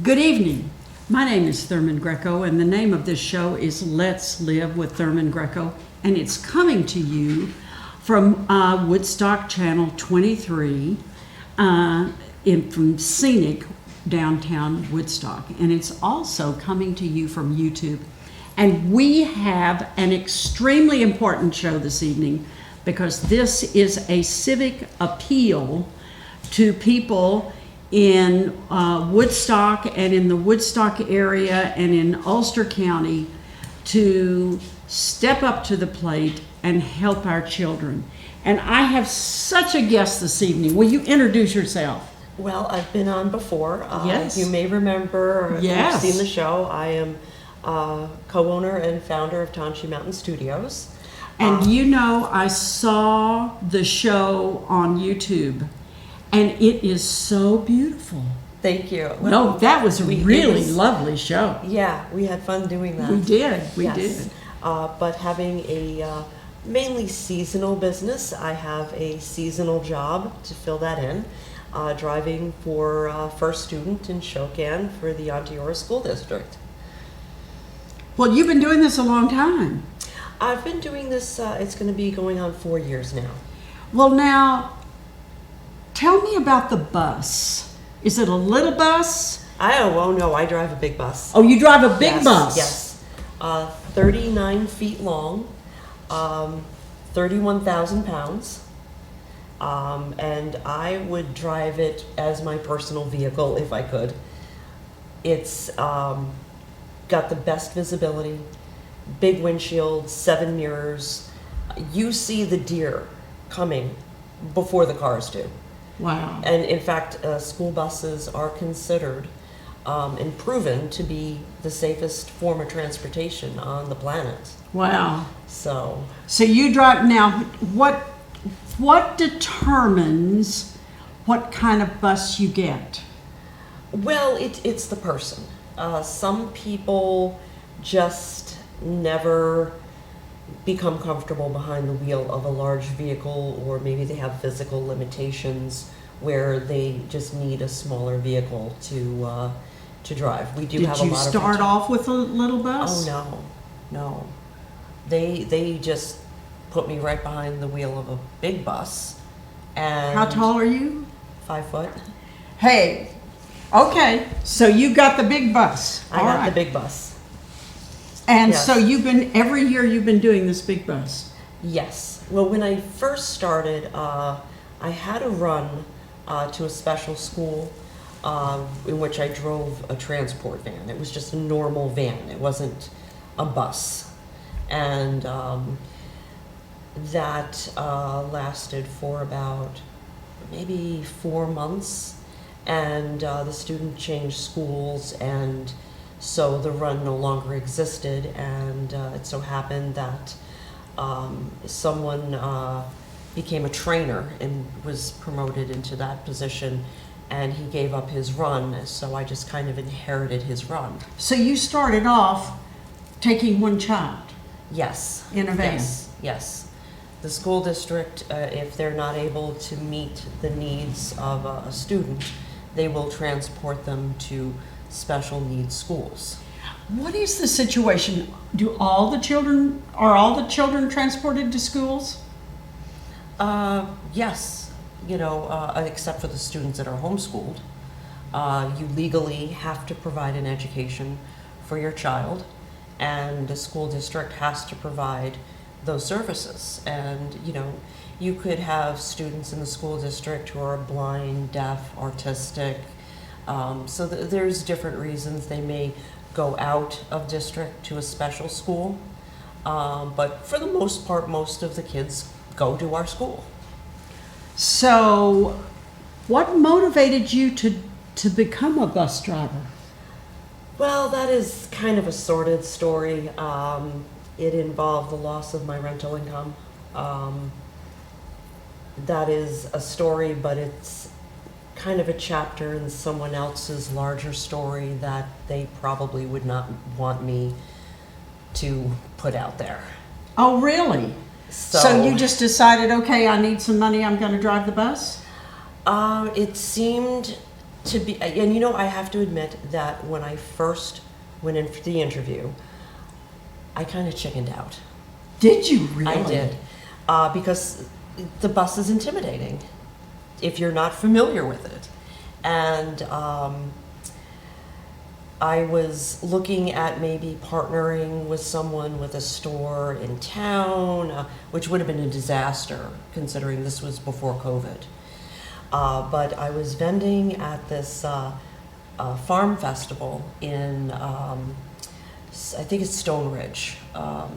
Good evening. My name is Thurman Greco, and the name of this show is Let's Live with Thurman Greco, and it's coming to you from Woodstock Channel 23 from scenic downtown Woodstock, and it's also coming to you from YouTube. And we have an extremely important show this evening because this is a civic appeal to people in Woodstock and in the Woodstock area and in Ulster County to step up to the plate and help our children. And I have such a guest this evening. Will you introduce yourself? Well, I've been on before. Yes. You may remember, or if Yes. you've seen the show, I am co-owner and founder of Tonchi Mountain Studios. And you know, I saw the show on YouTube, and it is so beautiful. Thank you. No, that was a really lovely show. Yeah, we had fun doing that. We did. We Yes. did. But having a mainly seasonal business, I have a seasonal job to fill that in, driving for First Student in Shokan for the Onteora School District. Well, you've been doing this a long time. I've been doing this, it's going to be going on 4 years now. Well, now, tell me about the bus. Is it a little bus? Oh no, I drive a big bus. Oh, you drive a big bus? Yes. 39 feet long, 31,000 pounds. And I would drive it as my personal vehicle if I could. It's got the best visibility, big windshield, 7 mirrors. You see the deer coming before the cars do. Wow. And in fact, school buses are considered and proven to be the safest form of transportation on the planet. Wow. So you drive now. What determines what kind of bus you get? well, it's the person. Some people just never become comfortable behind the wheel of a large vehicle, or maybe they have physical limitations where they just need a smaller vehicle to drive. We do Did have a you lot of start off with a little bus? Oh no. They just put me right behind the wheel of a big bus. And How tall are you? 5 foot. Hey, okay, so you got the big bus. I All got right. the big bus. And Yes. so every year you've been doing this big bus. Yes. Well, when I first started, I had a run to a special school in which I drove a transport van. It was just a normal van. It wasn't a bus. And that lasted for about maybe 4 months. And the student changed schools, and so the run no longer existed. And it so happened that someone became a trainer and was promoted into that position, and he gave up his run, so I just kind of inherited his run. So you started off taking one child Yes. in a van. Yes. The school district, if they're not able to meet the needs of a student, they will transport them to special needs schools. What is the situation? Are all the children transported to schools? Yes, except for the students that are homeschooled. You legally have to provide an education for your child, and the school district has to provide those services. And, you could have students in the school district who are blind, deaf, autistic. So there's different reasons they may go out of district to a special school. But for the most part, most of the kids go to our school. So what motivated you to become a bus driver? Well, that is kind of a sordid story. It involved the loss of my rental income. That is a story, but it's kind of a chapter in someone else's larger story that they probably would not want me to put out there. Oh, really? So you just decided, okay, I need some money, I'm going to drive the bus? It seemed To be, and I have to admit that when I first went in for the interview, I kind of chickened out. Did you really? I did. Because the bus is intimidating if you're not familiar with it. And I was looking at maybe partnering with someone with a store in town, which would have been a disaster considering this was before COVID. But I was vending at this farm festival in, I think it's Stone Ridge. I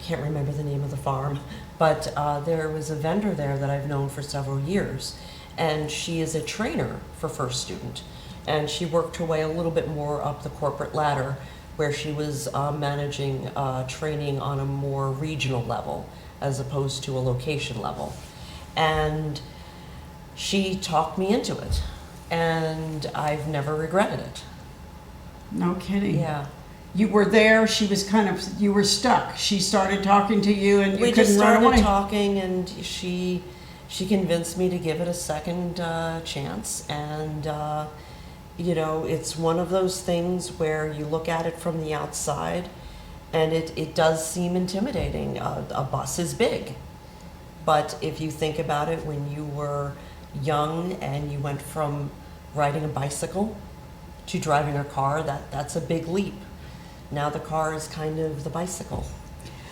can't remember the name of the farm, but there was a vendor there that I've known for several years, and she is a trainer for First Student. And she worked her way a little bit more up the corporate ladder, where she was managing training on a more regional level as opposed to a location level. And she talked me into it, and I've never regretted it. No kidding. Yeah. You were there, she was you were stuck. She started talking to you and you We couldn't just run started away. talking, and she convinced me to give it a second chance. And it's one of those things where you look at it from the outside, and it does seem intimidating. A bus is big, but if you think about it, when you were young and you went from riding a bicycle to driving a car, that's a big leap. Now the car is kind of the bicycle.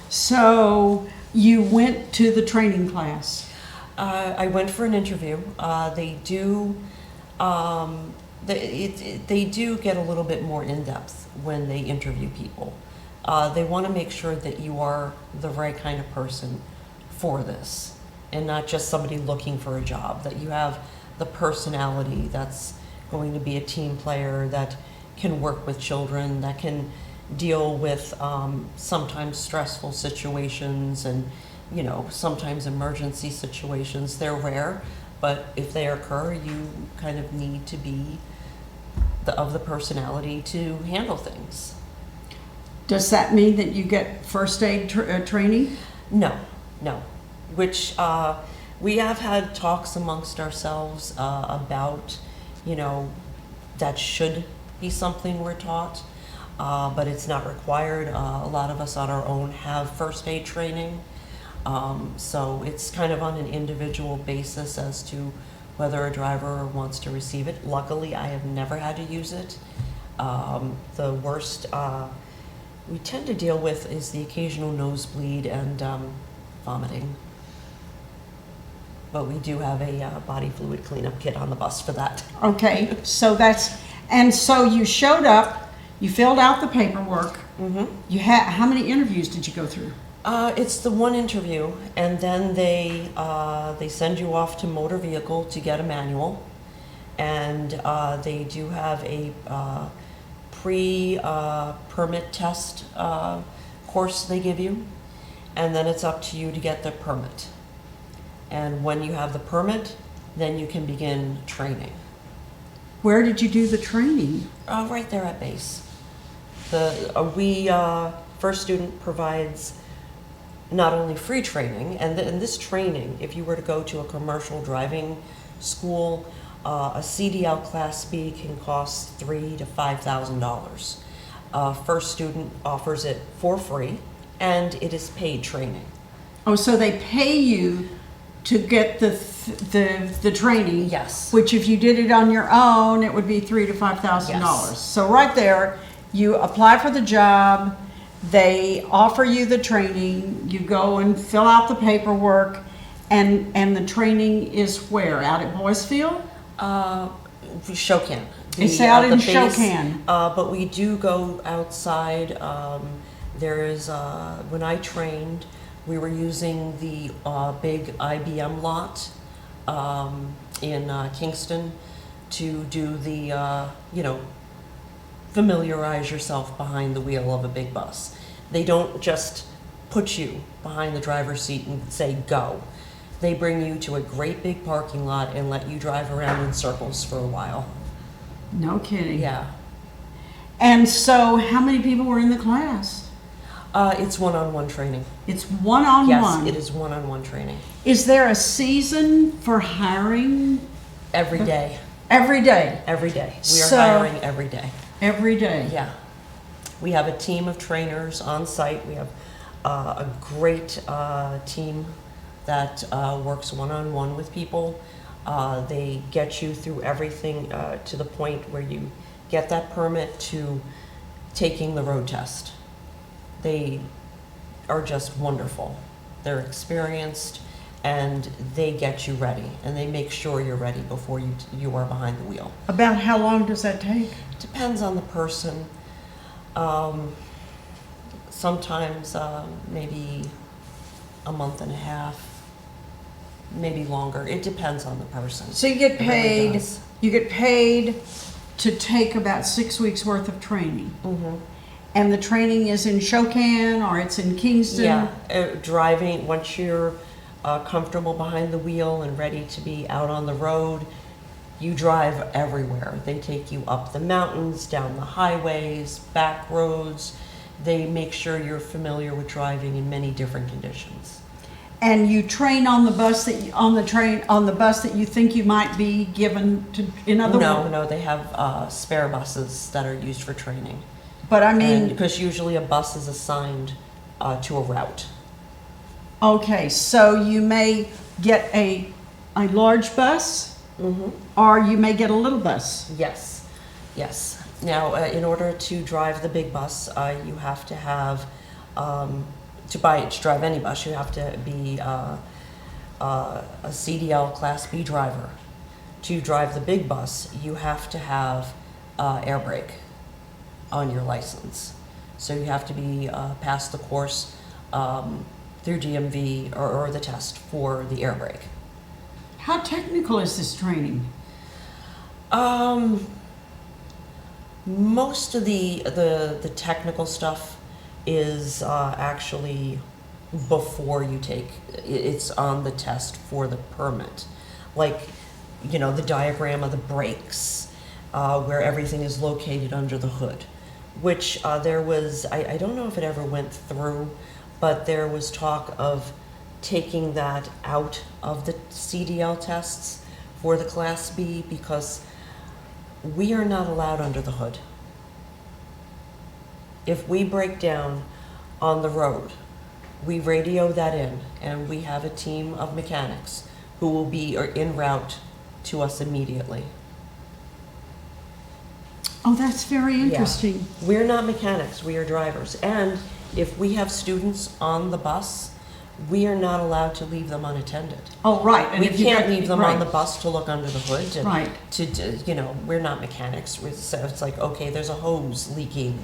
So you went to the training class. I went for an interview. They do get a little bit more in depth when they interview people. They want to make sure that you are the right kind of person for this, and not just somebody looking for a job, that you have the personality that's going to be a team player, that can work with children, that can deal with sometimes stressful situations and sometimes emergency situations. They're rare, but if they occur, you kind of need to be of the personality to handle things. Does that mean that you get first aid training? No. Which we have had talks amongst ourselves about, that should be something we're taught, but it's not required. A lot of us on our own have first aid training, so it's kind of on an individual basis as to whether a driver wants to receive it. Luckily, I have never had to use it. The worst we tend to deal with is the occasional nosebleed and vomiting. But we do have a body fluid cleanup kit on the bus for that. Okay, so so you showed up, you filled out the paperwork. Mm-hmm. How many interviews did you go through? It's the one interview, and then they send you off to motor vehicle to get a manual, and they do have a pre-permit test course they give you, and then it's up to you to get the permit. And when you have the permit, then you can begin training. Where did you do the training? Right there at base. First Student provides not only free training, and this training, if you were to go to a commercial driving school, a CDL Class B can cost $3,000 to $5,000. First Student offers it for free, and it is paid training. Oh, so they pay you to get the training. Yes. Which, if you did it on your own, it would be $3,000 to $5,000. Yes. So right there, you apply for the job. They offer you the training. You go and fill out the paperwork, and the training is where? Out at Boysfield? Shokan. It's out in base, Shokan. But we do go outside. There is when I trained, we were using the big IBM lot in Kingston to do the, familiarize yourself behind the wheel of a big bus. They don't just put you behind the driver's seat and say, go. They bring you to a great big parking lot and let you drive around in circles for a while. No kidding. Yeah. And so how many people were in the class? It's one-on-one training. It's one-on-one? Yes, it is one-on-one training. Is there a season for hiring? Every day. Every day? Every day. We are So- hiring every day. Every day? Yeah. We have a team of trainers on site. We have a great team that works one-on-one with people. They get you through everything to the point where you get that permit to taking the road test. They are just wonderful. They're experienced, and they get you ready, and they make sure you're ready before you are behind the wheel. About how long does that take? Depends on the person. Sometimes maybe a month and a half, maybe longer. It depends on the person. So you get It really paid, does. you get paid to take about 6 weeks worth of training. Mhm. And the training is in Shokan or it's in Kingston? Yeah, driving, once you're comfortable behind the wheel and ready to be out on the road, you drive everywhere. They take you up the mountains, down the highways, back roads. They make sure you're familiar with driving in many different conditions. And you train on the bus that you, on the bus that you think you might be given to, in other words? No, they have spare buses that are used for training. But I mean, Because usually a bus is assigned to a route. okay, so you may get a large bus, Mm-hmm. or you may get a little bus. Yes, yes. Now, in order to drive the big bus, you have to have, to drive any bus, you have to be a CDL Class B driver. To drive the big bus, you have to have air brake on your license. So you have to be pass the course through DMV or the test for the air brake. How technical is this training? Most of the technical stuff is actually before you take, it's on the test for the permit. Like, you know, the diagram of the brakes, where everything is located under the hood, which there was, I don't know if it ever went through, but there was talk of taking that out of the CDL tests for the Class B because we are not allowed under the hood. If we break down on the road, we radio that in, and we have a team of mechanics who will be en route to us immediately. Oh, that's very interesting. Yeah. We're not mechanics, we are drivers. And if we have students on the bus, we are not allowed to leave them unattended. Oh, right. And We if you can't got- leave them right. on the bus to look under the hood. And Right. You know, we're not mechanics. So it's like, okay, there's a hose leaking.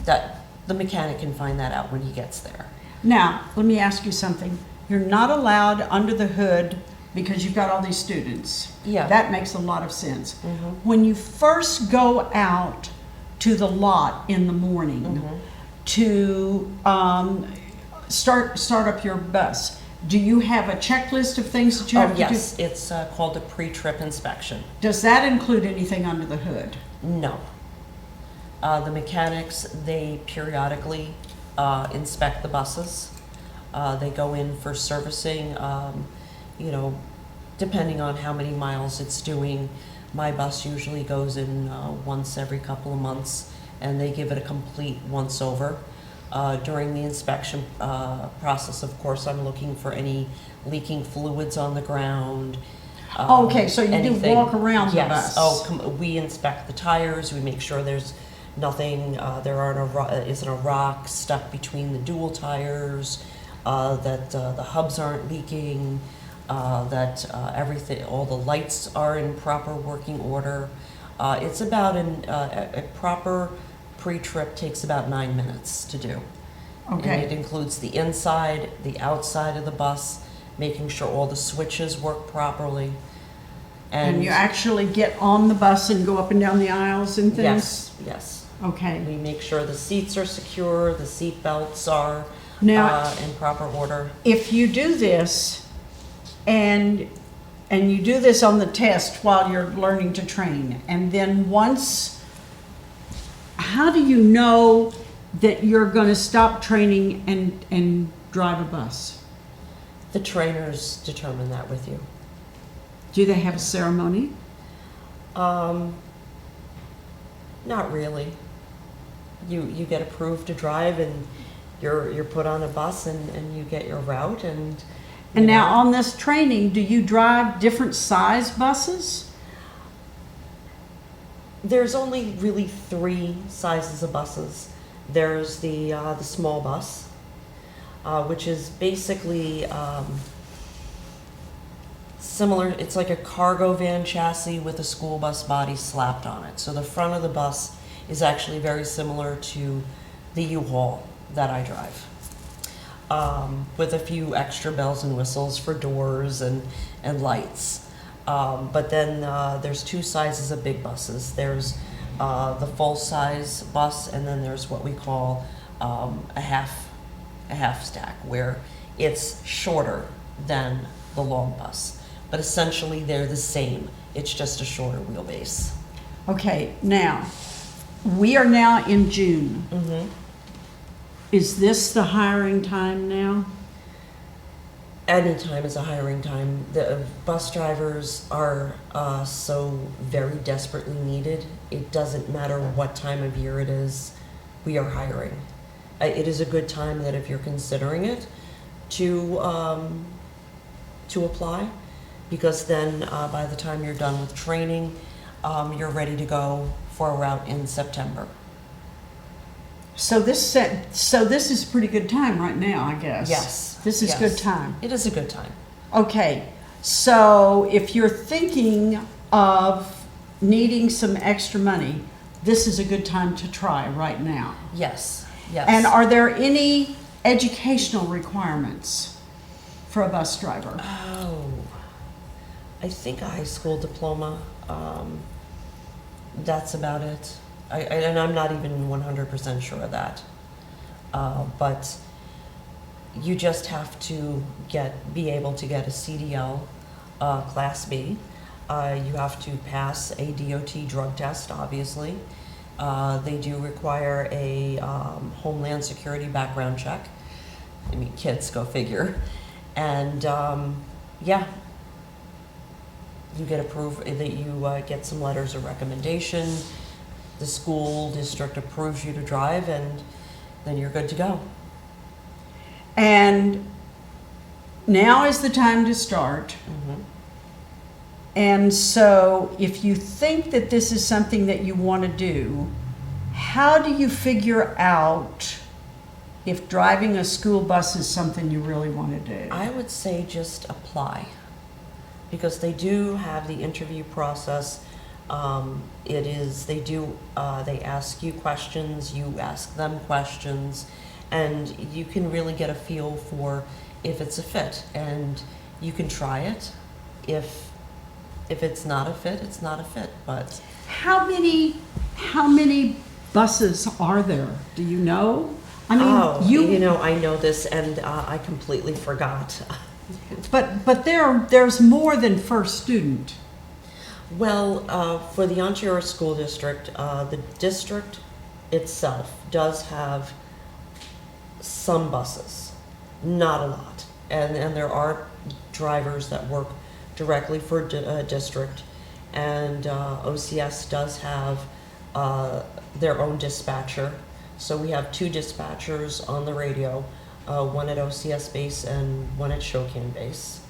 That the mechanic can find that out when he gets there. Now, let me ask you something. You're not allowed under the hood because you've got all these students. Yeah. That makes a lot of sense. Mhm. When you first go out to the lot in the morning Mhm. to start up your bus, do you have a checklist of things that you have Oh, to yes, do? it's called a pre-trip inspection. Does that include anything under the hood? No. The mechanics, they periodically inspect the buses. They go in for servicing, you know, depending on how many miles it's doing. My bus usually goes in once every couple of months, and they give it a complete once-over. During the inspection process, of course, I'm looking for any leaking fluids on the ground. Okay, so you do anything. walk around the Yes. bus. Oh, we inspect the tires. We make sure there's nothing. Isn't a rock stuck between the dual tires. That the hubs aren't leaking. That everything, all the lights are in proper working order. It's about a proper pre-trip takes about 9 minutes to do. And it Okay. includes the inside, the outside of the bus, making sure all the switches work properly. And you actually get on the bus and go up and down the aisles and things? Yes, yes. Okay. We make sure the seats are secure, the seat belts are Now- in proper order. If you do this and you do this on the test while you're learning to train, and then once, how do you know that you're going to stop training and drive a bus? The trainers determine that with you. Do they have a ceremony? Um, Not really. You get approved to drive, and you're put on a bus, and you get your route, and And you now know. on this training, do you drive different size buses? There's only really three sizes of buses. There's the small bus, which is basically similar. It's like a cargo van chassis with a school bus body slapped on it. So the front of the bus is actually very similar to the U-Haul that I drive, with a few extra bells and whistles for doors and lights. But then there's two sizes of big buses. There's the full-size bus, and then there's what we call a half stack, where it's shorter than the long bus. But essentially, they're the same. It's just a shorter wheelbase. Okay, now, we are now in June. Mm-hmm. Is this the hiring time now? Any time is a hiring time. The bus drivers are so very desperately needed. It doesn't matter what time of year it is, we are hiring. It is a good time that if you're considering it to apply, because then by the time you're done with training, you're ready to go for a route in September. So this is a pretty good time right now, I guess. Yes. This is yes. good time. It is a good time. Okay, so if you're thinking of needing some extra money, this is a good time to try right now. Yes. Yes. And are there any educational requirements for a bus driver? Oh, I think a high school diploma. That's about it. And I'm not even 100% sure of that. But you just have to be able to get a CDL Class B. You have to pass a DOT drug test, obviously. They do require a Homeland Security background check. I mean, kids, go figure. And yeah, you get approved, that you get some letters of recommendation. The school district approves you to drive, and then you're good to go. And now is the time to start. Mm-hmm. And so if you think that this is something that you want to do, how do you figure out if driving a school bus is something you really want to do? I would say just apply, because they do have the interview process. They ask you questions, you ask them questions, and you can really get a feel for if it's a fit, and you can try it. If it's not a fit, it's not a fit. But How many buses are there? Do you know? I mean, I know this, and I completely forgot. but there's more than first student. Well, for the Ontario School District, the district itself does have some buses, not a lot. And there are drivers that work directly for district, and OCS does have their own dispatcher. So we have two dispatchers on the radio, one at OCS base and one at Shokan base.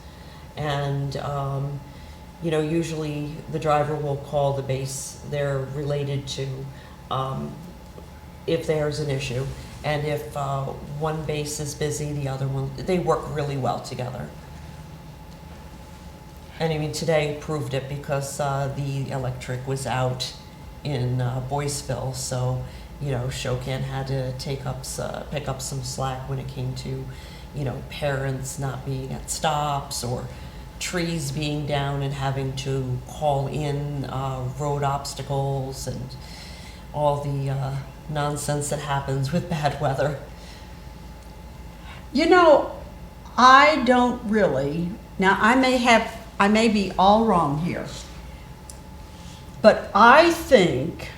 And usually the driver will call the base they're related to if there's an issue. And if one base is busy, the other one, they work really well together. And I mean, today proved it, because the electric was out in Boyceville, so Shokan had to pick up some slack when it came to parents not being at stops, or trees being down and having to call in road obstacles, and all the nonsense that happens with bad weather. I don't really. Now, I may be all wrong here, but I think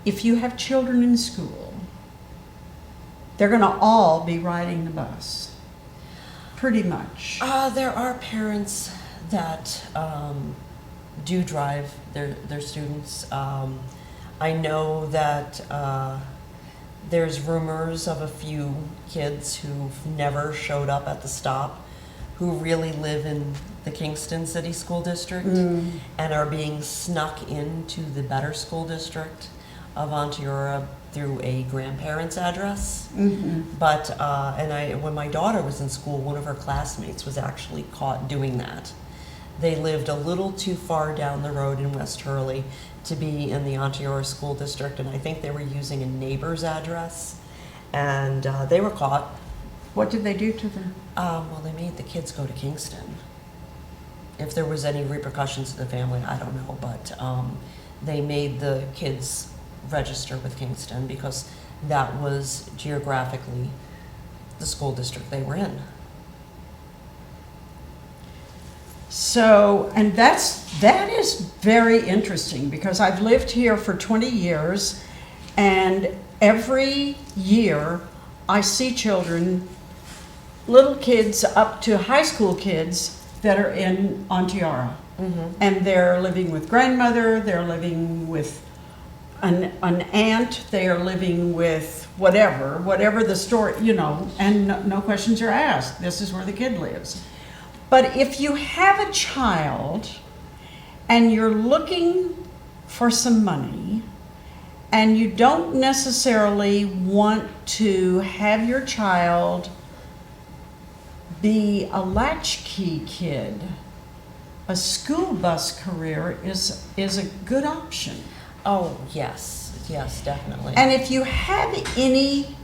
if you have children in school, they're going to all be riding the bus, pretty much. There are parents that do drive their students. I know that there's rumors of a few kids who've never showed up at the stop who really live in the Kingston City School District and are being snuck into the better school district of Onteora through a grandparent's address. But, when my daughter was in school, one of her classmates was actually caught doing that. They lived a little too far down the road in West Hurley to be in the Onteora School District, and I think they were using a neighbor's address, and they were caught. What did they do to them? Well, they made the kids go to Kingston. If there was any repercussions to the family, I don't know, but they made the kids register with Kingston because that was geographically the school district they were in. So, and that is very interesting because I've lived here for 20 years, and every year I see children, little kids up to high school kids that are in Onteora. And they're living with grandmother, they're living with an aunt, they are living with whatever the story, and no questions are asked. This is where the kid lives. But if you have a child and you're looking for some money and you don't necessarily want to have your child be a latchkey kid, a school bus career is a good option. Oh, yes, definitely. And if you have any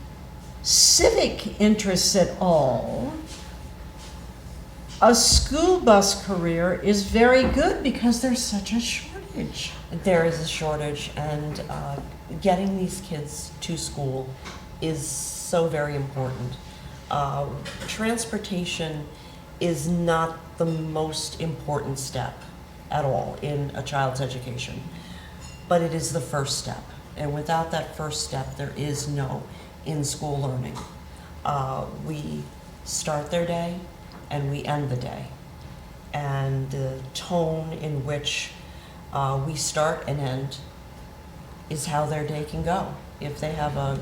civic interests at all, a school bus career is very good because there's such a shortage. There is a shortage, and getting these kids to school is so very important. Transportation is not the most important step at all in a child's education, but it is the first step. And without that first step, there is no in-school learning. We start their day and we end the day. And the tone in which we start and end is how their day can go. If they have a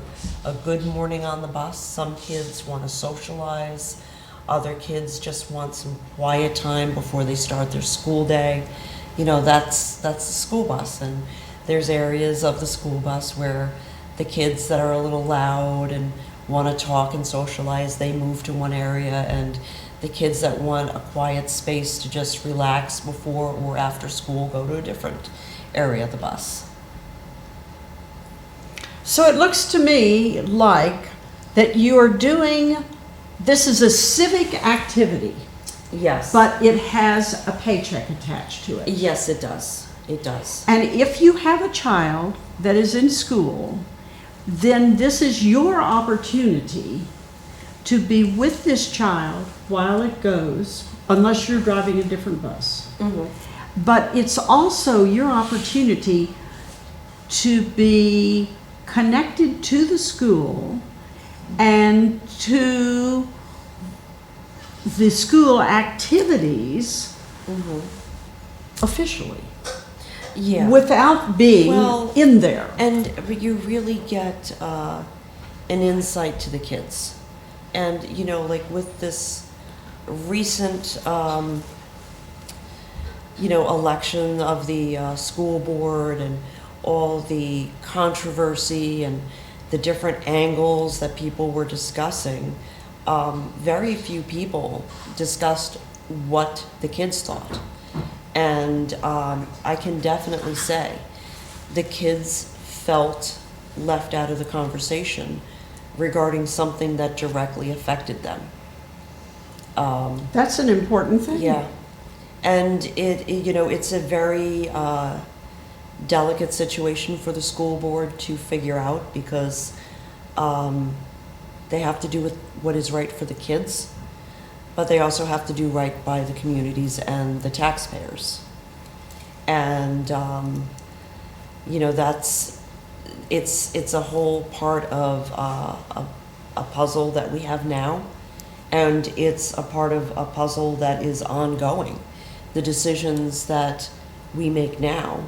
good morning on the bus, some kids want to socialize, other kids just want some quiet time before they start their school day. That's the school bus, and there's areas of the school bus where the kids that are a little loud and want to talk and socialize, they move to one area, and the kids that want a quiet space to just relax before or after school go to a different area of the bus. So it looks to me like that you are doing, this is a civic activity, Yes. but it has a paycheck attached to it. Yes, it does. It does. And if you have a child that is in school, then this is your opportunity to be with this child while it goes, unless you're driving a different bus. But it's also your opportunity to be connected to the school and to the school activities officially, without being in there. And you really get an insight to the kids. And, like with this recent, election of the school board and all the controversy and the different angles that people were discussing, very few people discussed what the kids thought. And I can definitely say the kids felt left out of the conversation regarding something that directly affected them. That's an important thing. Yeah. And it's a very delicate situation for the school board to figure out, because they have to do with what is right for the kids, but they also have to do right by the communities and the taxpayers. And it's a whole part of a puzzle that we have now, and it's a part of a puzzle that is ongoing. The decisions that we make now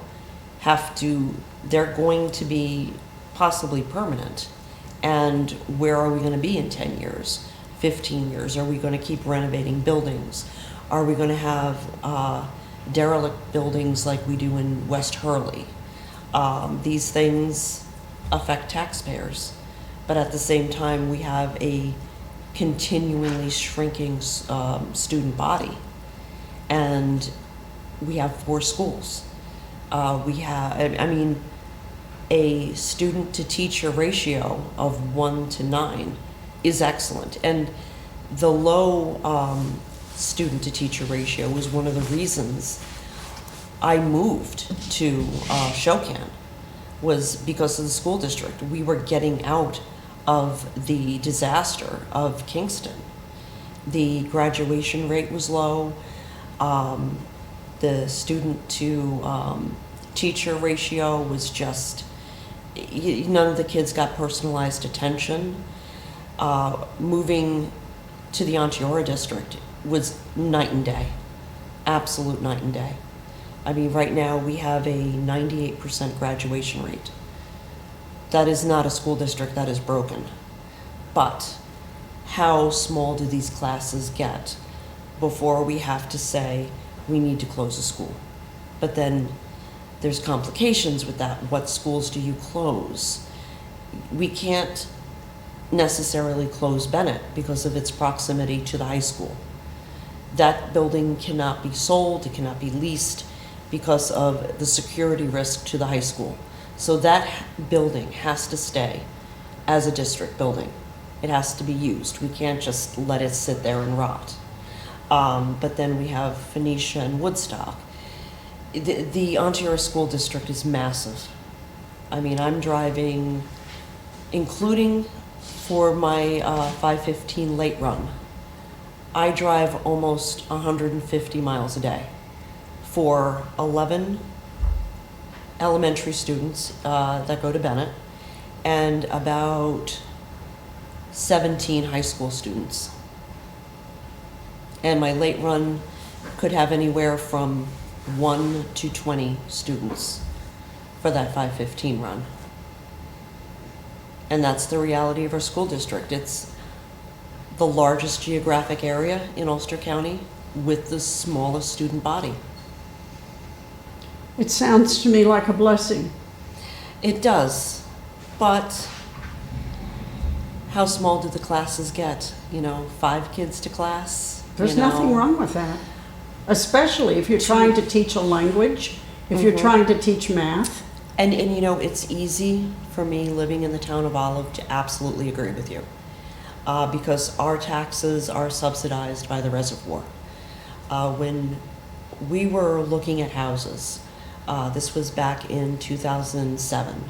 they're going to be possibly permanent. And where are we going to be in 10 years, 15 years? Are we going to keep renovating buildings? Are we going to have derelict buildings like we do in West Hurley? These things affect taxpayers, but at the same time, we have a continually shrinking student body, and we have 4 schools. A student to teacher ratio of 1 to 9 is excellent, and the low student to teacher ratio was one of the reasons I moved to Shokan, was because of the school district. We were getting out of the disaster of Kingston. The graduation rate was low. The student to teacher ratio was just, none of the kids got personalized attention. Moving to the Onteora district was night and day, absolute night and day. I mean, right now we have a 98% graduation rate. That is not a school district that is broken. But how small do these classes get before we have to say we need to close a school? But then there's complications with that. What schools do you close? We can't necessarily close Bennett because of its proximity to the high school. That building cannot be sold, it cannot be leased because of the security risk to the high school. So that building has to stay as a district building. It has to be used. We can't just let it sit there and rot. But then we have Phoenicia and Woodstock. The Ontario School District is massive. I mean, I'm driving, including for my 5:15 late run, I drive almost 150 miles a day for 11 elementary students that go to Bennett and about 17 high school students. And my late run could have anywhere from 1 to 20 students for that 5:15 run. And that's the reality of our school district. It's the largest geographic area in Ulster County with the smallest student body. It sounds to me like a blessing. It does, but how small do the classes get? 5 kids to class? There's nothing wrong with that, especially if you're trying to teach a language, if you're trying to teach math. And it's easy for me living in the town of Olive to absolutely agree with you, because our taxes are subsidized by the reservoir. When we were looking at houses, this was back in 2007,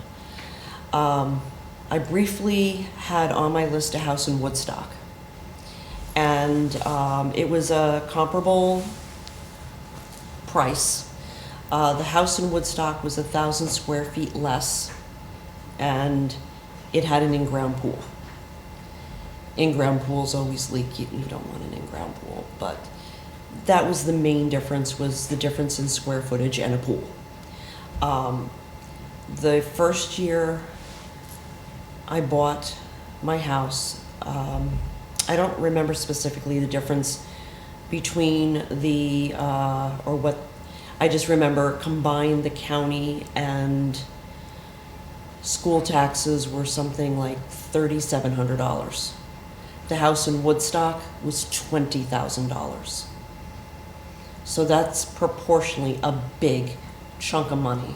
I briefly had on my list a house in Woodstock, and it was a comparable price. The house in Woodstock was 1,000 square feet less, and it had an in-ground pool. In-ground pools always leak. You don't want an in-ground pool, but that was the main difference, was the difference in square footage and a pool. The first year I bought my house, I don't remember specifically the difference between I just remember combined the county and school taxes were something like $3,700. The house in Woodstock was $20,000. So that's proportionally a big chunk of money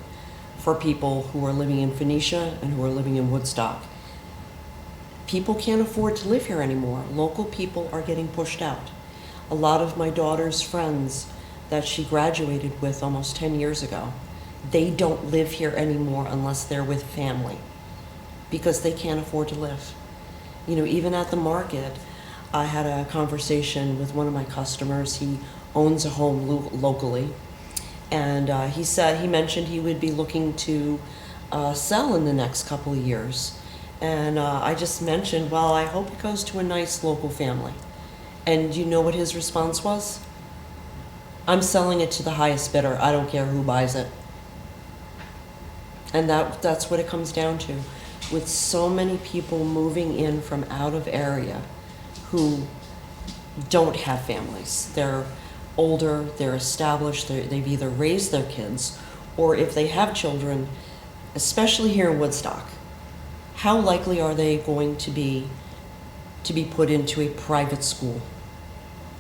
for people who are living in Phoenicia and who are living in Woodstock. People can't afford to live here anymore. Local people are getting pushed out. A lot of my daughter's friends that she graduated with almost 10 years ago, they don't live here anymore unless they're with family because they can't afford to live. Even at the market, I had a conversation with one of my customers. He owns a home locally, and he mentioned he would be looking to sell in the next couple of years. And I just mentioned, well, I hope it goes to a nice local family. And you know what his response was? I'm selling it to the highest bidder. I don't care who buys it. And that's what it comes down to. With so many people moving in from out of area who don't have families. They're older, they're established, they've either raised their kids, or if they have children, especially here in Woodstock, how likely are they going to be put into a private school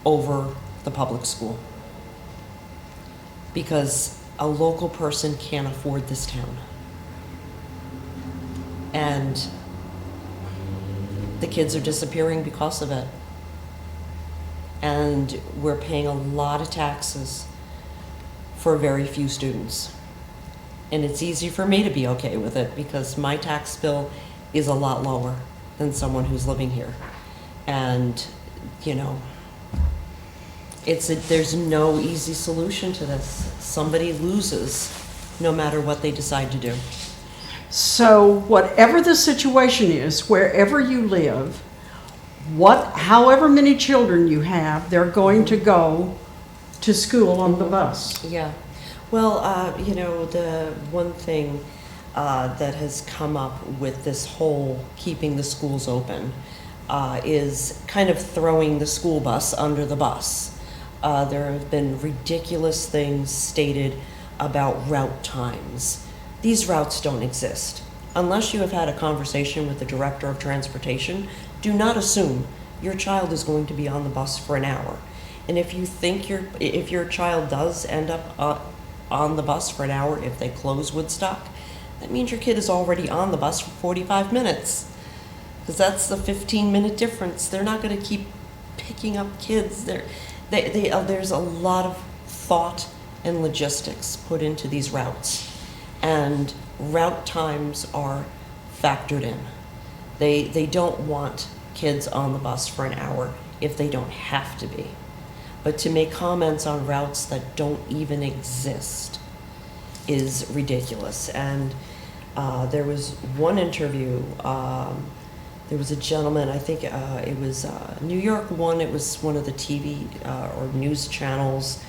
over the public school? Because a local person can't afford this town. And the kids are disappearing because of it. And we're paying a lot of taxes for very few students. And it's easy for me to be okay with it because my tax bill is a lot lower than someone who's living here. And, you know, there's no easy solution to this. Somebody loses no matter what they decide to do. So whatever the situation is, wherever you live, however many children you have, they're going to go to school on the bus. Yeah. Well, you know, the one thing that has come up with this whole keeping the schools open is kind of throwing the school bus under the bus. There have been ridiculous things stated about route times. These routes don't exist. Unless you have had a conversation with the director of transportation, do not assume your child is going to be on the bus for an hour. And if you think if your child does end up on the bus for an hour, if they close Woodstock, that means your kid is already on the bus for 45 minutes. Because that's the 15-minute difference. They're not going to keep picking up kids. There's a lot of thought and logistics put into these routes. And route times are factored in. They don't want kids on the bus for an hour if they don't have to be. But to make comments on routes that don't even exist is ridiculous. And there was one interview, there was a gentleman, I think it was New York One, it was one of the TV or news channels,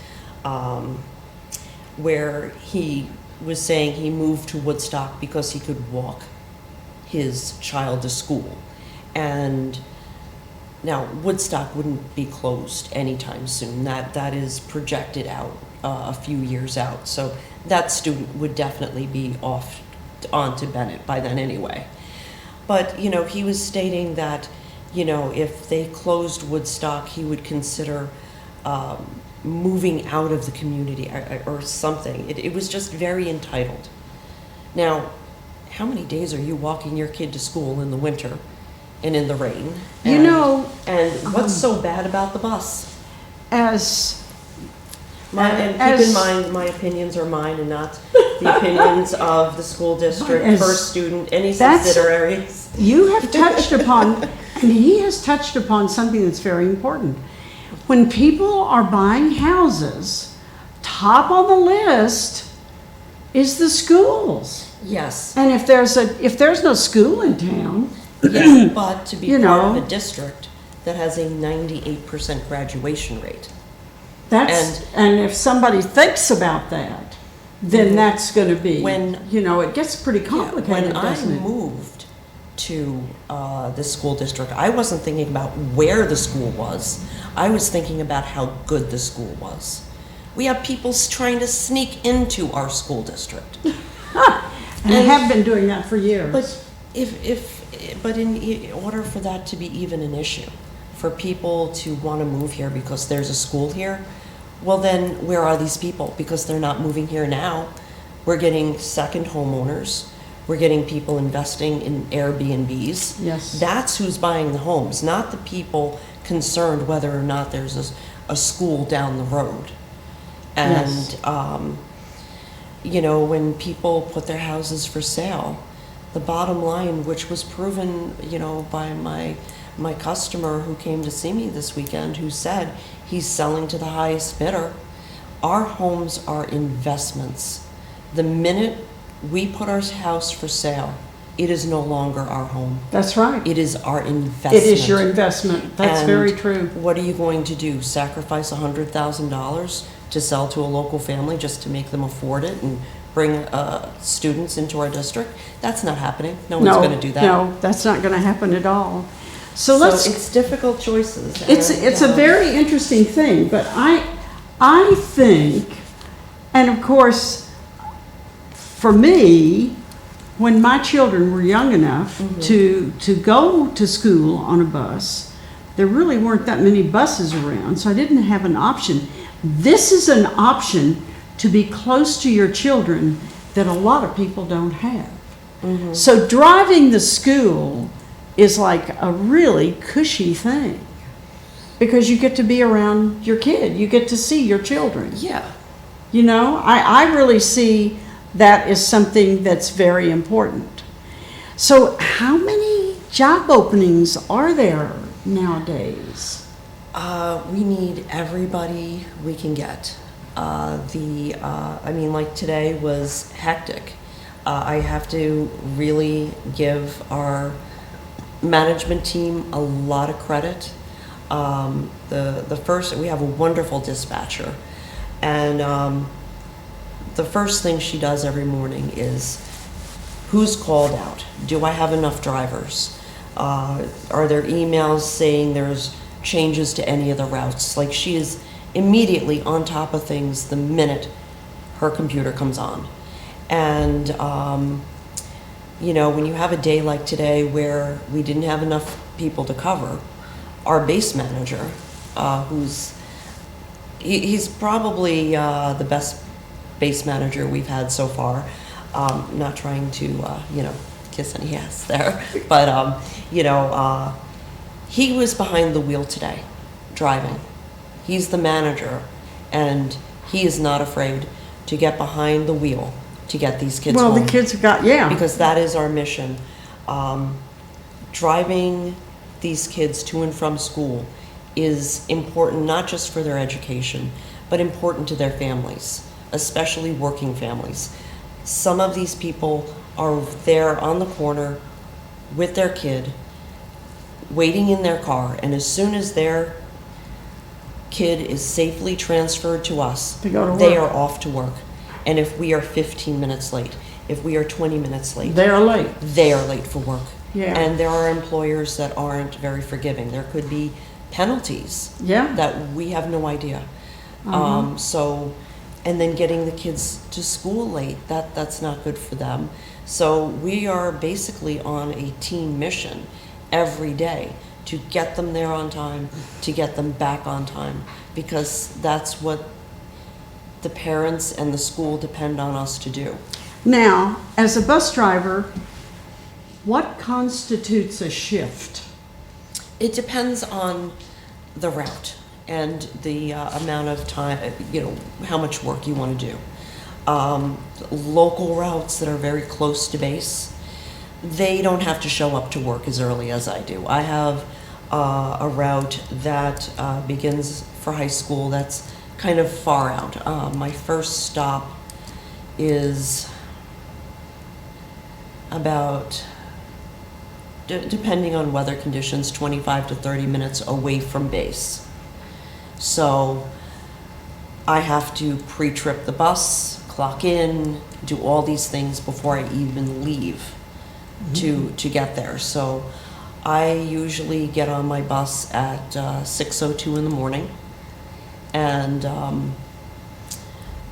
where he was saying he moved to Woodstock because he could walk his child to school. And now Woodstock wouldn't be closed anytime soon. That is projected out a few years out. So that student would definitely be on to Bennett by then anyway. But, you know, he was stating that, you know, if they closed Woodstock, he would consider moving out of the community or something. It was just very entitled. Now, how many days are you walking your kid to school in the winter and in the rain? You know, and what's so bad about the bus? And keep in mind, my opinions are mine and not the opinions of the school district, per student, any subsidiaries. You have touched upon, and he has touched upon something that's very important. When people are buying houses, top on the list is the schools. Yes. And if there's no school in town, yes, but to be you part know, of a district that has a 98% graduation rate. And if somebody thinks about that, then that's going to be, you know, it gets pretty complicated, doesn't it? When I moved to the school district, I wasn't thinking about where the school was. I was thinking about how good the school was. We have people trying to sneak into our school district. And they have been doing that for years. But in order for that to be even an issue, for people to want to move here because there's a school here, well then where are these people? Because they're not moving here now. We're getting second homeowners. We're getting people investing in Airbnbs. Yes. That's who's buying the homes, not the people concerned whether or not there's a school down the road. And, yes. You know, when people put their houses for sale, the bottom line, which was proven, you know, by my customer who came to see me this weekend, who said he's selling to the highest bidder, our homes are investments. The minute we put our house for sale, it is no longer our home. That's right. It is our investment. It is your investment. That's And very true. what are you going to do? Sacrifice $100,000 to sell to a local family just to make them afford it and bring students into our district? That's not happening. No one's going to do that. No, that's not going to happen at all. So it's difficult choices. It's a very interesting thing, but I think, and of course, for me, when my children were young enough to go to school on a bus, there really weren't that many buses around, so I didn't have an option. This is an option to be close to your children that a lot of people don't have. So driving the school is like a really cushy thing because you get to be around your kid. You get to see your children. Yeah. You know, I really see that as something that's very important. So how many job openings are there nowadays? We need everybody we can get. I mean, like today was hectic. I have to really give our management team a lot of credit. The first, we have a wonderful dispatcher, and the first thing she does every morning is, who's called out? Do I have enough drivers? Are there emails saying there's changes to any of the routes? Like, she is immediately on top of things the minute her computer comes on. And you know, when you have a day like today where we didn't have enough people to cover, our base manager, he's probably the best base manager we've had so far. Not trying to, you know, kiss any ass there, but you know, he was behind the wheel today, driving. He's the manager, and he is not afraid to get behind the wheel to get these kids home. Well, the kids have got, yeah. Because that is our mission. Driving these kids to and from school is important, not just for their education, but important to their families, especially working families. Some of these people are there on the corner with their kid, waiting in their car, and as soon as their kid is safely transferred to us, To go to they work. are off to work. And if we are 15 minutes late, if we are 20 minutes late, They're late. they are late for work. Yeah. And there are employers that aren't very forgiving. There could be penalties Yeah. that we have no idea. So, and then getting the kids to school late, that's not good for them. So we are basically on a team mission every day to get them there on time, to get them back on time, because that's what the parents and the school depend on us to do. Now, as a bus driver, what constitutes a shift? It depends on the route and the amount of time, you know, how much work you want to do. Local routes that are very close to base, they don't have to show up to work as early as I do. I have a route that begins for high school that's kind of far out. My first stop is about, depending on weather conditions, 25 to 30 minutes away from base. So I have to pre-trip the bus, clock in, do all these things before I even leave to get there. So I usually get on my bus at 6:02 in the morning, and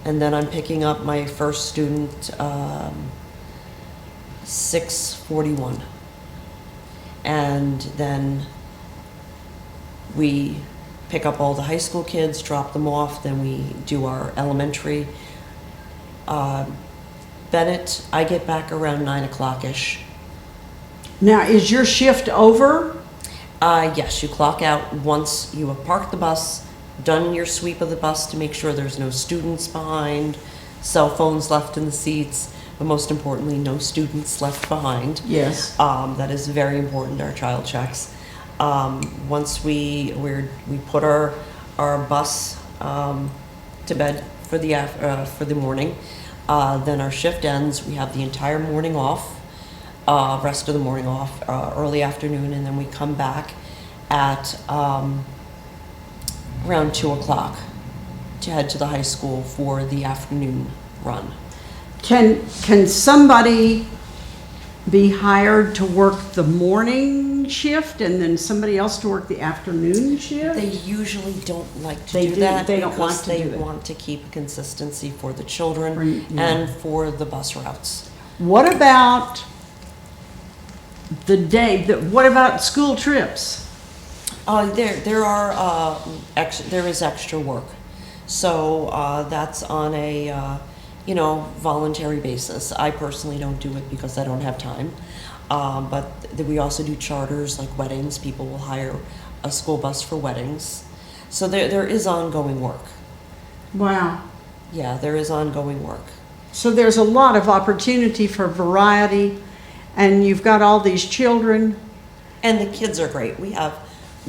then I'm picking up my first student 6:41, and then we pick up all the high school kids, drop them off, then we do our elementary. Bennett, I get back around 9 o'clock-ish. Now, is your shift over? Yes, you clock out once you have parked the bus, done your sweep of the bus to make sure there's no students behind, cell phones left in the seats, but most importantly, no students left behind. Yes. That is very important, our child checks. Once we put our bus to bed for the morning, then our shift ends. We have the entire morning off. rest of the morning off, early afternoon, and then we come back at around 2 o'clock to head to the high school for the afternoon run. Can somebody be hired to work the morning shift and then somebody else to work the afternoon shift? They usually don't like to They do do- that they don't because want to they do it. want to keep consistency for the children Yeah. and for the bus routes. What about what about school trips? There is extra work, so that's on a voluntary basis. I personally don't do it because I don't have time, but we also do charters like weddings. People will hire a school bus for weddings, so there is ongoing work. Wow. Yeah, there is ongoing work. So there's a lot of opportunity for variety, and you've got all these children. And the kids are great. We have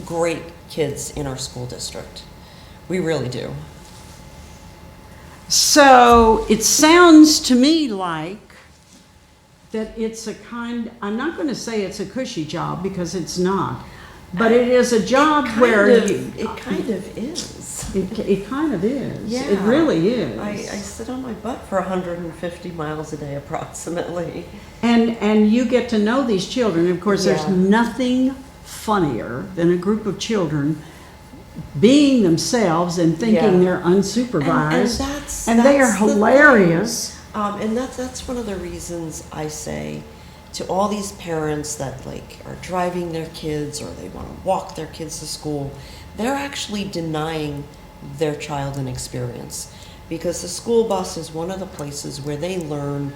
great kids in our school district. We really do. So it sounds to me like that it's I'm not going to say it's a cushy job because it's not, but it is a job where It kind of is. It kind of is. Yeah. It really is. I sit on my butt for 150 miles a day approximately. And you get to know these children. Of course, there's Yeah. nothing funnier than a group of children being themselves and thinking Yeah. they're unsupervised. And they are that's the hilarious. thing. And that's one of the reasons I say to all these parents that are driving their kids or they want to walk their kids to school, they're actually denying their child an experience, because the school bus is one of the places where they learn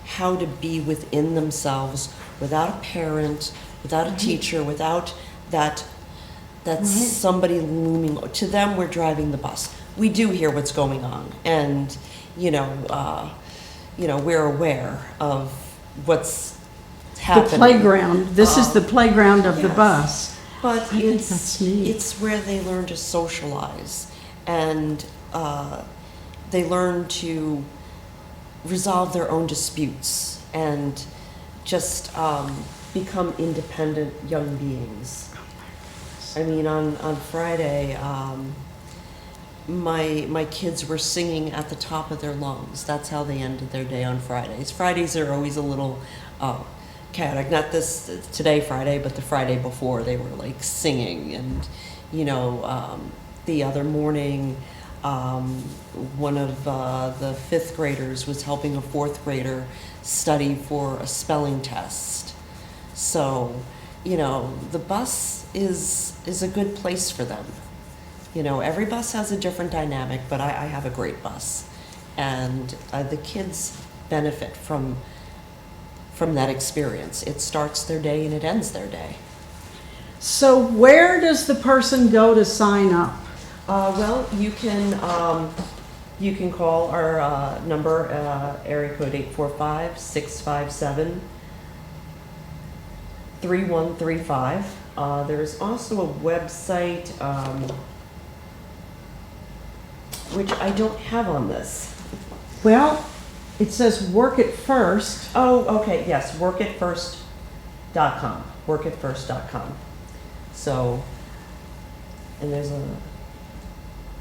how to be within themselves without a parent, without a teacher, without that somebody looming. To them, we're driving the bus. We do hear what's going on, and we're aware of what's happening. The playground. This is the playground of the yes. bus. But I think that's neat. it's where they learn to socialize, and they learn to resolve their own disputes and just become independent young beings. I mean, on Friday, my kids were singing at the top of their lungs. That's how they ended their day on Fridays. Fridays are always a little chaotic. Not this today Friday, but the Friday before, they were singing. And the other morning, one of the fifth graders was helping a fourth grader study for a spelling test. So the bus is a good place for them. Every bus has a different dynamic, but I have a great bus, and the kids benefit from that experience. It starts their day and it ends their day. So where does the person go to sign up? Well, you can call our number, area code 845-657-3135. There's also a website, which I don't have on this. Well, it says work it first. Oh, okay, yes, workitfirst.com, workitfirst.com. So, and there's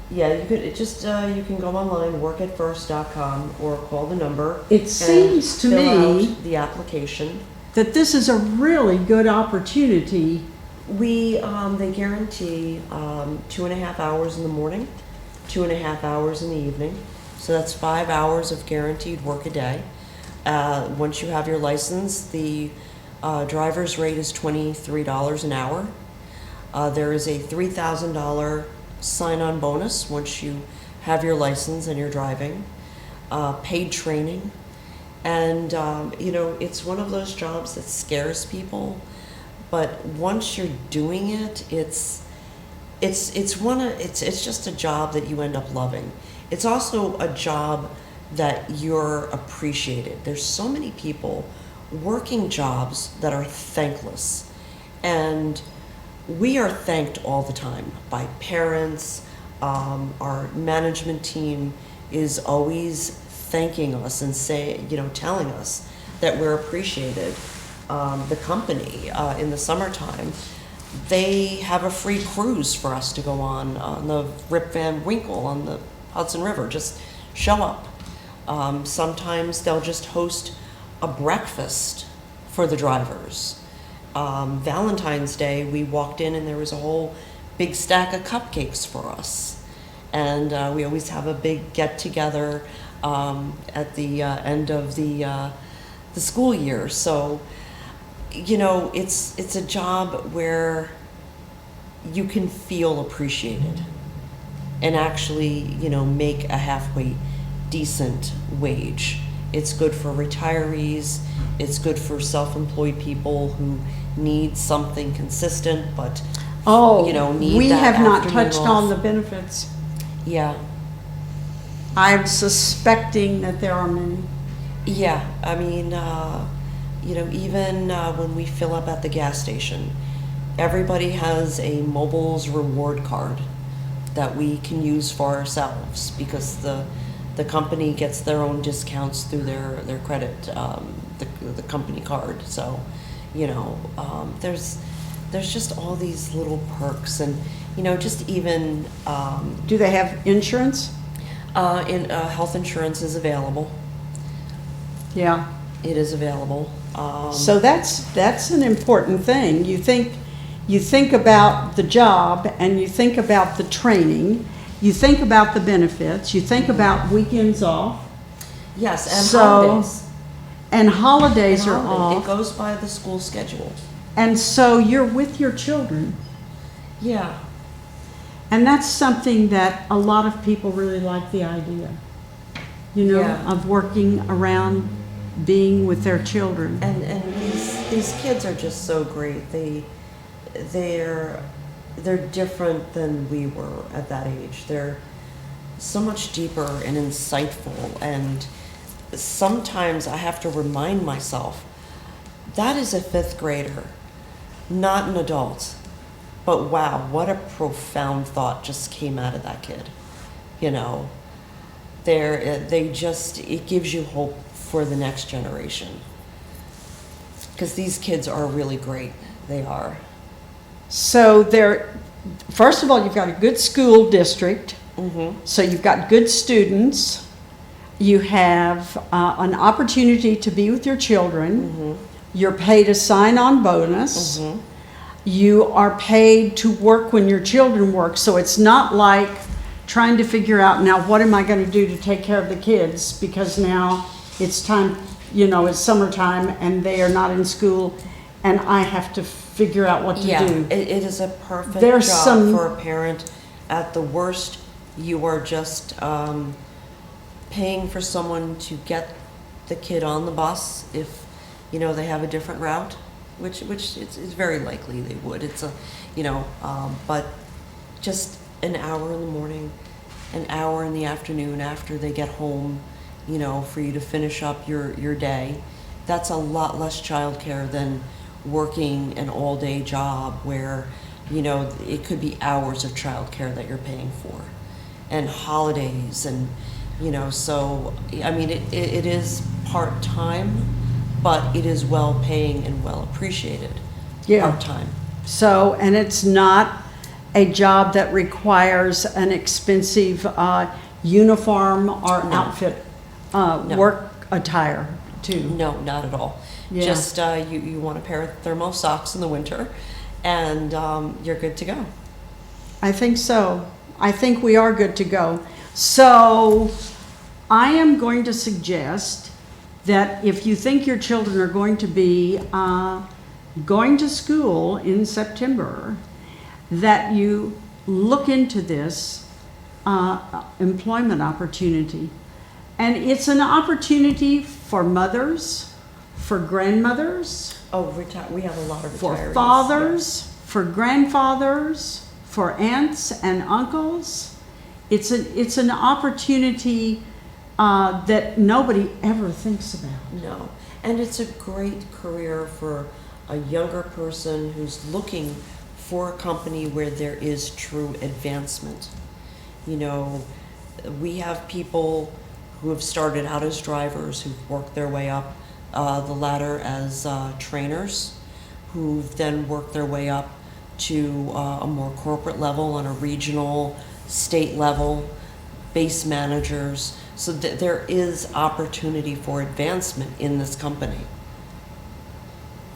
you can go online, workitfirst.com, or call the number. It seems to fill me out the application. that this is a really good opportunity. They guarantee 2.5 hours in the morning, 2.5 hours in the evening. So that's 5 hours of guaranteed work a day. Once you have your license, the driver's rate is $23 an hour. There is a $3,000 sign-on bonus once you have your license and you're driving. Paid training. And, it's one of those jobs that scares people. But once you're doing it, it's just a job that you end up loving. It's also a job that you're appreciated. There's so many people working jobs that are thankless, and we are thanked all the time by parents. Our management team is always thanking us and telling us that we're appreciated. the company in the summertime, they have a free cruise for us to go on the Rip Van Winkle on the Hudson River. Just show up. Sometimes they'll just host a breakfast for the drivers. Valentine's Day, we walked in and there was a whole big stack of cupcakes for us. And we always have a big get-together at the end of the school year. So, you know, it's a job where you can feel appreciated and actually, you know, make a halfway decent wage. It's good for retirees. It's good for self-employed people who need something consistent, but Oh, you know, need we that have not afternoon touched off. on the benefits. Yeah, I'm suspecting that there are many. yeah. I mean, you know, even when we fill up at the gas station, everybody has a Mobiles reward card that we can use for ourselves because the company gets their own discounts through their credit, the company card. So, you know, there's just all these little perks, and you know, just even Do they have insurance? health insurance is available. Yeah. It is available. So that's an important thing. You think about the job, and you think about the training, you think about the benefits, you think about weekends off, Yes, and So, holidays. and holidays And are holiday- It off. goes by the school schedule. And so you're with your children. Yeah. And that's something that a lot of people really like the idea, you know, Yeah. of working around being with their children. And these kids are just so great. They're different than we were at that age. They're so much deeper and insightful, and sometimes I have to remind myself that is a fifth grader, not an adult. But wow, what a profound thought just came out of that kid. You know, it gives you hope for the next generation. Because these kids are really great. They are. So first of all, you've got a good school district. Mm-hmm. So you've got good students. You have an opportunity to be with your children. Mm-hmm. You're paid a sign-on bonus. Mm-hmm. You are paid to work when your children work. So it's not like trying to figure out, now what am I going to do to take care of the kids, because now it's time, you know, it's summertime and they are not in school and I have to figure out what to do. It is a perfect There's job for a parent. At the worst, you are just paying for someone to get the kid on the bus if, you know, they have a different route, which it's very likely they would. It's a, you know, but just an hour in the morning, an hour in the afternoon after they get home, you know, for you to finish up your day. That's a lot less childcare than working an all-day job where, you know, it could be hours of childcare that you're paying for, and holidays, and you know. So I mean, it is part-time, but it is well paying and well appreciated. Yeah. Part-time. So, and it's not a job that requires an expensive uniform or No. outfit, No. work attire too. No, not at all. Yeah. Just you want a pair of thermal socks in the winter, and you're good to go. I think so. I think we are good to go. So I am going to suggest that if you think your children are going to be going to school in September, that you look into this employment opportunity. And it's an opportunity for mothers, for grandmothers, Oh, we have a lot of for retirees. fathers, for grandfathers, for aunts and uncles. It's an opportunity that nobody ever thinks about. No, and it's a great career for a younger person who's looking for a company where there is true advancement. You know, we have people who have started out as drivers, who've worked their way up the ladder as trainers who've then worked their way up to a more corporate level on a regional, state level, base managers. So there is opportunity for advancement in this company.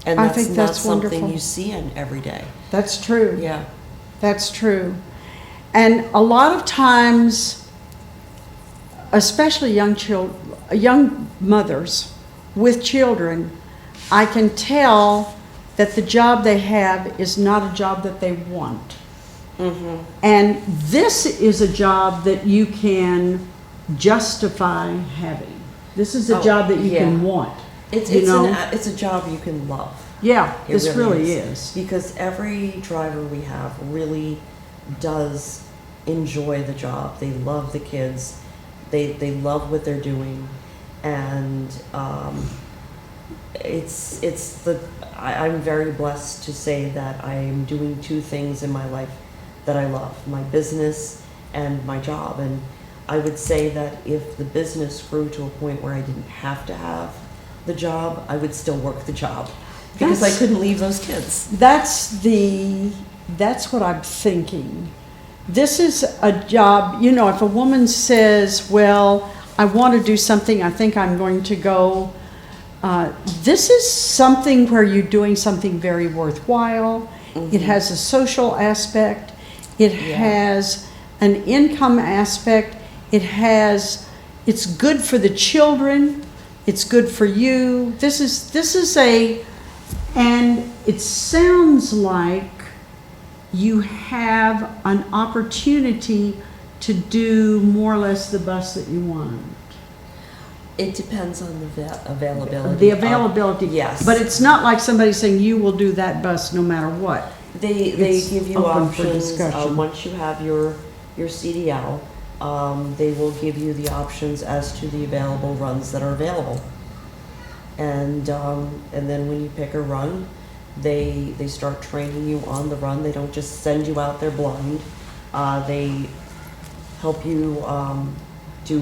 And I that's think not that's something wonderful. you see in every day. That's true. Yeah. That's true. And a lot of times, especially young mothers with children, I can tell that the job they have is not a job that they want. Mm-hmm. And this is a job that you can justify having. This is a job that you can want. It's a job you can love. Yeah, It this really is. Because every driver we have really does enjoy the job. They love the kids. They love what they're doing. And I'm very blessed to say that I am doing two things in my life that I love, my business and my job. And I would say that if the business grew to a point where I didn't have to have the job, I would still work the job because I couldn't leave those kids. That's what I'm thinking. This is a job, if a woman says, well, I want to do something, I think I'm going to go, this is something where you're doing something very worthwhile. Mm-hmm. It has a social aspect. It has an income aspect. It's good for the children. It's good for you. And it sounds like you have an opportunity to do more or less the bus that you want. It depends on the availability. The availability. Yes. But it's not like somebody saying you will do that bus no matter what. They give you open for options. discussion. Once you have your CDL, they will give you the options as to the available runs that are available. And then when you pick a run, they start training you on the run. They don't just send you out there blind. They help you we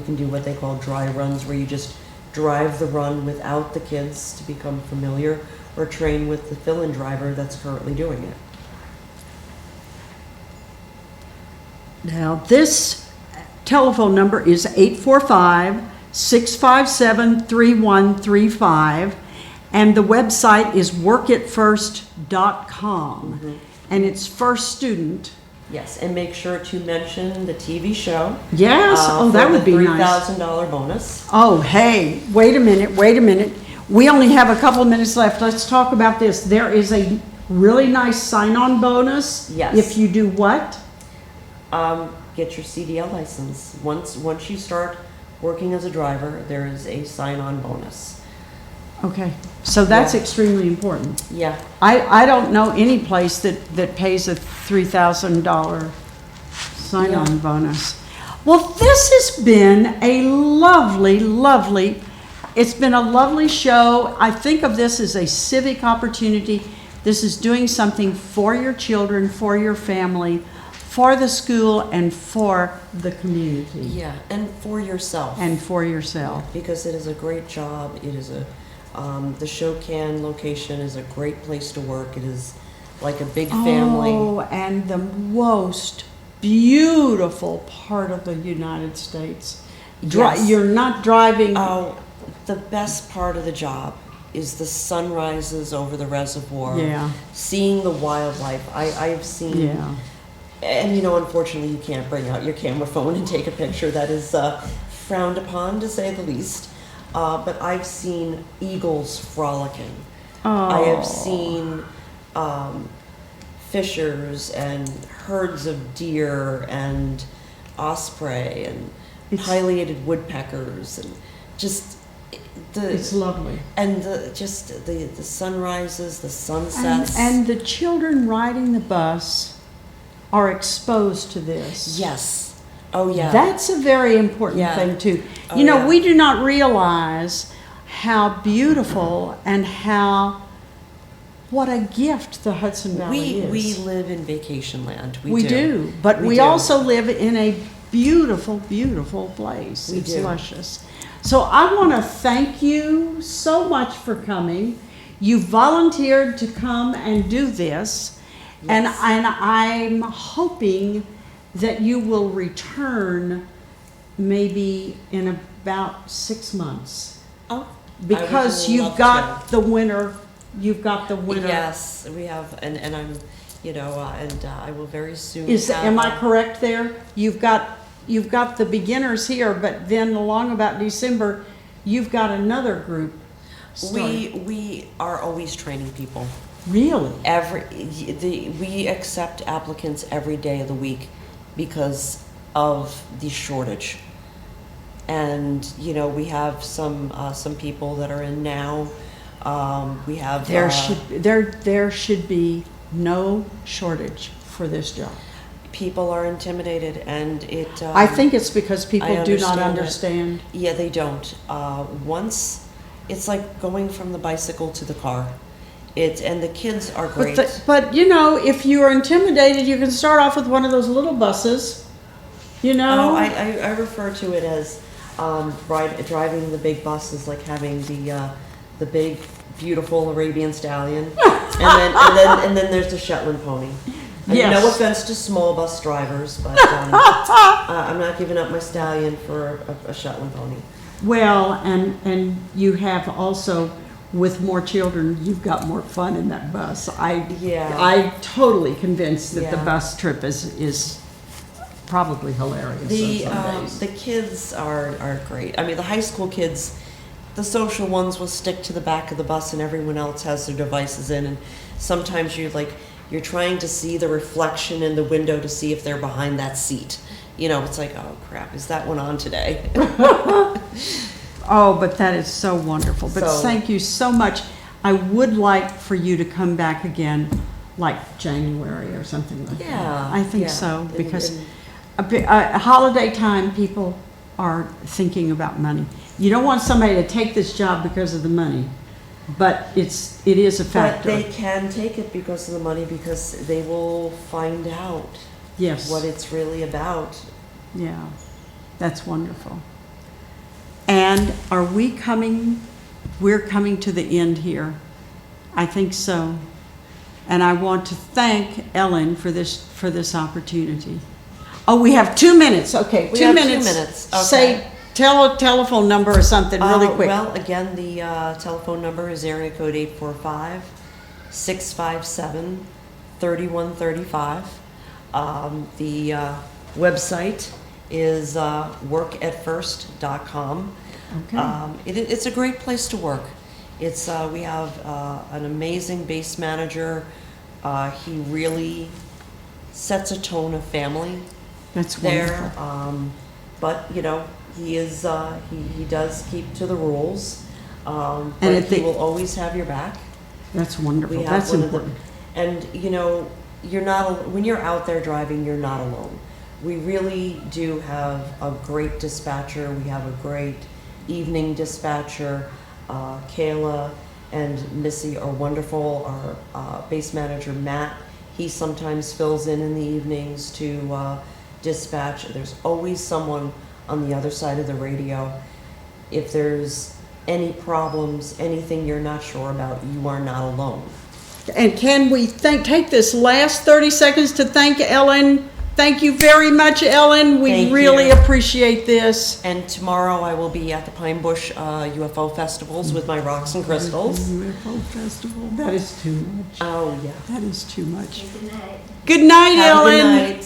can do what they call dry runs, where you just drive the run without the kids to become familiar, or train with the fill-in driver that's currently doing it. Now, this telephone number is 845-657-3135, and the website is workitfirst.com, and it's first student. Yes, and make sure to mention the TV show. Yes, that would be nice. $3,000 bonus. Oh, hey, wait a minute. We only have a couple of minutes left. Let's talk about this. There is a really nice sign-on bonus. Yes. If you do what? Get your CDL license. Once you start working as a driver, there is a sign-on bonus. Okay, so that's extremely important. Yeah. I don't know any place that pays a $3,000 sign-on bonus. Well, this has been a lovely, it's been a lovely show. I think of this as a civic opportunity. This is doing something for your children, for your family, for the school, and for the community. Yeah, and for yourself. Because it is a great job. It is the Shokan location is a great place to work. It is like a big family. Oh, and the most beautiful part of the United States. Yes. You're not driving. Oh, the best part of the job is the sunrises over the reservoir. Yeah. Seeing the wildlife. I've seen. Yeah. And unfortunately, you can't bring out your camera phone and take a picture. That is frowned upon, to say the least. But I've seen eagles frolicking. Oh. I have seen fishers and herds of deer and osprey and pileated woodpeckers, and just it's lovely. And the sunrises, the sunsets, and the children riding the bus are exposed to this. Yes. Oh, yeah. That's a very important thing, too. Oh, we do not realize how beautiful and what a gift the Hudson Valley is. We live in vacation land. We do. But we also live in a beautiful, beautiful place. We It's do. luscious. So I want to thank you so much for coming. You volunteered to come and do this, and Yes. I'm hoping that you will return maybe in about 6 months, Oh, because I would you've love got the winter. You've got the to. winter. Yes, we have, and I'm, I will very soon. Am I correct there? You've got the beginners here, but then along about December, you've got another group started. We are always training people. Really? We accept applicants every day of the week because of the shortage. And we have some people that are in now. We have There should be no shortage for this job. people are intimidated, and it. I think it's because people do not understand understand. Yeah, they don't. Once, it's like going from the bicycle to the car. And the kids are great. But if you are intimidated, you can start off with one of those little buses. Oh, I refer to it as driving the big bus is like having the big, beautiful Arabian stallion, and then there's the Shetland pony. And Yes. no offense to small bus drivers, but I'm not giving up my stallion for a Shetland pony. Well, and you have also, with more children, you've got more fun in that bus. Yeah. I'm totally convinced that the Yeah. bus trip is probably hilarious on some days. The kids are great. I mean, the high school kids, the social ones will stick to the back of the bus, and everyone else has their devices in. And sometimes you're trying to see the reflection in the window to see if they're behind that seat. It's like, oh crap, is that one on today? Oh, but that is so wonderful. But So- thank you so much. I would like for you to come back again, like January or something like that. Yeah, I think yeah. so, because And- a holiday time, people are thinking about money. You don't want somebody to take this job because of the money, but it is a But factor. they can take it because of the money, because they will find out Yes. what it's really about. Yeah, that's wonderful. And we're coming to the end here. I think so. And I want to thank Ellen for this opportunity. Oh, we have 2 minutes. Okay, We 2 have 2 minutes. minutes, okay. Say, tell a telephone number or something really quick. Well, again, the telephone number is area code 845-657-3135. The website is workatfirst.com. Okay. It's a great place to work. We have an amazing base manager. He really sets a tone of family That's wonderful. there. But he is he does keep to the rules. But he will always have your back. That's wonderful. We have That's one of important. And when you're out there driving, you're not alone. We really do have a great dispatcher. We have a great evening dispatcher. Kayla and Missy are wonderful. Our base manager, Matt, he sometimes fills in the evenings to dispatch. There's always someone on the other side of the radio. If there's any problems, anything you're not sure about, you are not alone. And can we take this last 30 seconds to thank Ellen? Thank you very much, Ellen. We Thank really you. appreciate this. And tomorrow I will be at the Pine Bush UFO festivals with my rocks and crystals. UFO Festival. That is too much. Oh, yeah. That is too much. Good night. Good night, Have a Ellen. good night.